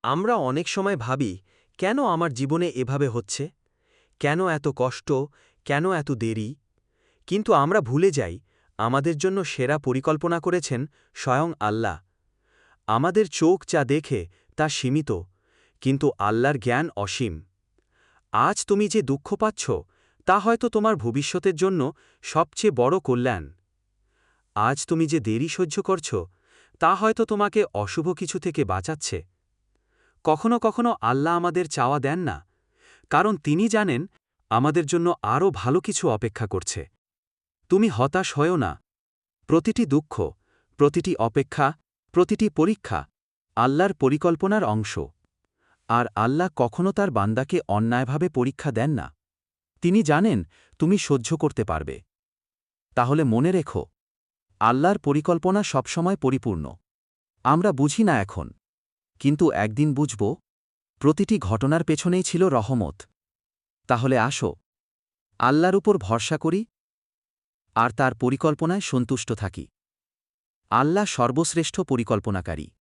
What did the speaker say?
আমরা অনেক সময় ভাবি, কেন আমার জীবনে এভাবে হচ্ছে? কেন এত কষ্ট? কেন এত দেরি? কিন্তু আমরা ভুলে যাই, আমাদের জন্য সেরা পরিকল্পনা করেছেন স্বয়ং আল্লাহ। আমাদের চোখ যা দেখে তা সীমিত, কিন্তু আল্লাহর জ্ঞান অসীম। আজ তুমি যে দুঃখ পাচ্ছ, তা হয়তো তোমার ভবিষ্যতের জন্য সবচেয়ে বড় কল্যাণ। আজ তুমি যে দেরি সহ্য করছ, তা হয়তো তোমাকে অশুভ কিছু থেকে বাঁচাচ্ছে। কখনো কখনো আল্লাহ আমাদের চাওয়া দেন না, কারণ তিনি জানেন আমাদের জন্য আরও ভালো কিছু অপেক্ষা করছে। তুমি হতাশ হয়ো না। প্রতিটি দুঃখ, প্রতিটি অপেক্ষা, প্রতিটি পরীক্ষা আল্লাহর পরিকল্পনার অংশ। আর আল্লাহ কখনো তার বান্দাকে অন্যায়ভাবে পরীক্ষা দেন না। তিনি জানেন তুমি সহ্য করতে পারবে। তাহলে মনে রেখো, আল্লাহর পরিকল্পনা সবসময় পরিপূর্ণ। আমরা বুঝি না এখন, কিন্তু একদিন বুঝব, প্রতিটি ঘটনার পেছনেই ছিল রহমত। তাহলে আসো, আল্লাহর উপর ভরসা করি আর তার পরিকল্পনায় সন্তুষ্ট থাকি। আল্লাহ সর্বশ্রেষ্ঠ পরিকল্পনাকারী।